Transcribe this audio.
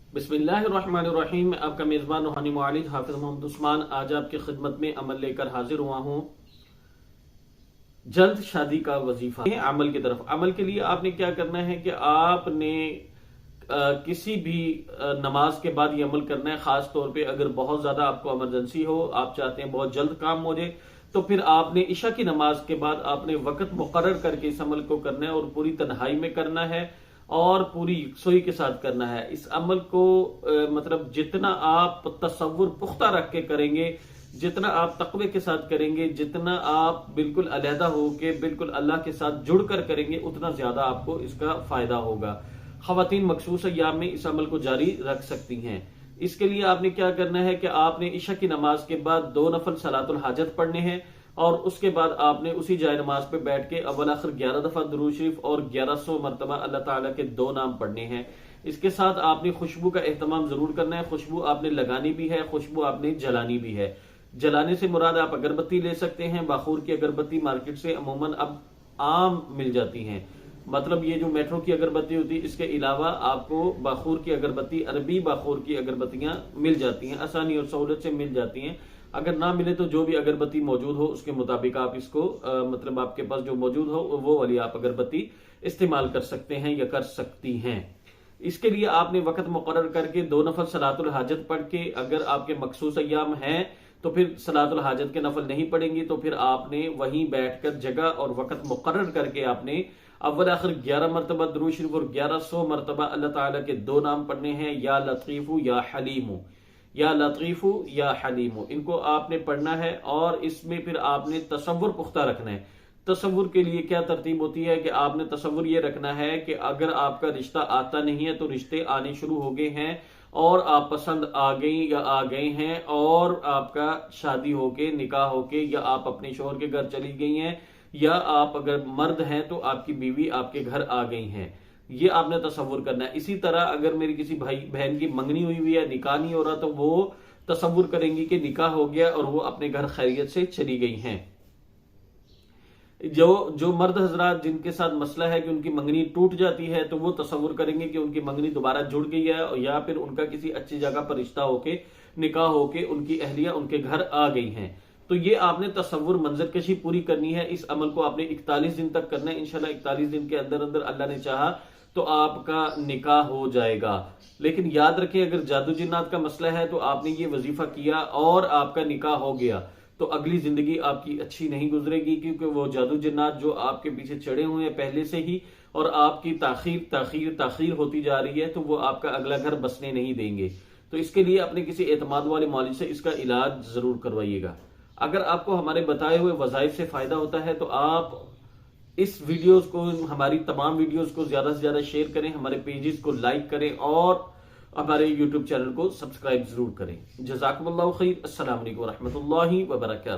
बिस्मिल्लाहिर्रहमानिर्रहीम। मैं आपका मेज़बान रूहानी मुआलिज हाफिज मोहम्मद उस्मान आज आपकी खिदमत में अमल लेकर हाजिर हुआ हूँ। जल्द शादी का वजीफा अमल की तरफ। अमल के लिए आपने क्या करना है कि आपने किसी भी नमाज के बाद ये अमल करना है। खास तौर पे अगर बहुत ज्यादा आपको इमरजेंसी हो, आप चाहते हैं बहुत जल्द काम हो जाए, तो फिर आपने इशा की नमाज के बाद आपने वक्त मुकर्रर करके इस अमल को करना है और पूरी तन्हाई में करना है और पूरी यकसोई के साथ करना है। इस अमल को मतलब जितना आप तसव्वुर पुख्ता रख के करेंगे, जितना आप तकवे के साथ करेंगे, जितना आप बिल्कुल अलहदा हो के बिल्कुल अल्लाह के साथ जुड़कर करेंगे, उतना ज्यादा आपको इसका फायदा होगा। खवातीन मखसूस अय्याम में इस अमल को जारी रख सकती हैं। इसके लिए आपने क्या करना है कि आपने इशा की नमाज के बाद 2 नफल सलातुल हाजत पढ़ने हैं और उसके बाद आपने उसी जाय नमाज पे बैठ के अव्वल आखिर 11 दफा दुरूद शरीफ और 1100 मरतबा अल्लाह ताला के 2 नाम पढ़ने हैं। इसके साथ आपने खुशबू का एहतमाम जरूर करना है। खुशबू आपने लगानी भी है, खुशबू आपने जलानी भी है। जलाने से मुराद आप अगरबत्ती ले सकते हैं। बाखूर की अगरबत्ती मार्केट से अमूमन अब आम मिल जाती हैं। मतलब ये जो मेट्रो की अगरबत्ती होती है, इसके अलावा आपको बाखूर की अगरबत्ती, अरबी बाखूर की अगरबत्तियां मिल जाती हैं, आसानी और सहूलत से मिल जाती हैं। अगर ना मिले तो जो भी अगरबत्ती मौजूद हो उसके मुताबिक आप इसको मतलब आपके पास जो मौजूद हो वो वाली आप अगरबत्ती इस्तेमाल कर सकते हैं या कर सकती हैं। इसके लिए आपने वक्त मुकर्रर करके 2 नफल सलातुल हाजत पढ़ के, अगर आपके मखसूस अय्याम हैं तो फिर सलातुल हाजत के नफल नहीं पढ़ेंगी, तो फिर आपने वहीं बैठकर जगह और वक्त मुकर्रर करके आपने अव्वल आखिर 11 मरतबा दुरूद शरीफ और 1100 मरतबा अल्लाह ताला के 2 नाम पढ़ने हैं, या लतीफू या हलीमू, या लतीफू या हलीमू। इनको आपने पढ़ना है और इसमें फिर आपने तसव्वुर पुख्ता रखना है। तसव्वुर के लिए क्या तरतीब होती है कि आपने तसव्वुर ये रखना है कि अगर आपका रिश्ता आता नहीं है तो रिश्ते आने शुरू हो गए हैं और आप पसंद आ गई या आ गए हैं और आपका शादी होके निकाह होके या आप अपने शोहर के घर चली गई हैं या आप अगर मर्द हैं तो आपकी बीवी आपके घर आ गई हैं, ये आपने तसव्वुर करना है। इसी तरह अगर मेरी किसी भाई बहन की मंगनी हुई हुई है, निकाह नहीं हो रहा, तो वो तसव्वुर करेंगी कि निकाह हो गया और वो अपने घर खैरियत से चली गई हैं। जो मर्द हजरात जिनके साथ मसला है कि उनकी मंगनी टूट जाती है, तो वो तसव्वुर करेंगे कि उनकी मंगनी दोबारा जुड़ गई है या फिर उनका किसी अच्छी जगह पर रिश्ता होके निकाह होके उनकी अहलिया उनके घर आ गई हैं। तो ये आपने तसव्वुर मंजर कशी पूरी करनी है। इस अमल को आपने 41 दिन तक करना है। इंशाल्लाह 41 दिन के अंदर अंदर अल्लाह ने चाहा तो आपका निकाह हो जाएगा। लेकिन याद रखें, अगर जादू जिन्नात का मसला है तो आपने ये वजीफा किया और आपका निकाह हो गया तो अगली जिंदगी आपकी अच्छी नहीं गुजरेगी, क्योंकि वो जादू जिन्नात जो आपके पीछे चढ़े हुए हैं पहले से ही और आपकी ताखीर होती जा रही है, तो वो आपका अगला घर बसने नहीं देंगे। तो इसके लिए अपने किसी एतमाद वाले मौलवी से इसका इलाज जरूर करवाइएगा। अगर आपको हमारे बताए हुए वज़ाइफ से फायदा होता है तो आप इस वीडियोस को, हमारी तमाम वीडियोस को ज्यादा से ज्यादा शेयर करें, हमारे पेजेस को लाइक करें और हमारे यूट्यूब चैनल को सब्सक्राइब जरूर करें। जज़ाकुमुल्लाहु खैर। अस्सलाम वालेकुम व रहमतुल्लाहि व बरकातहू।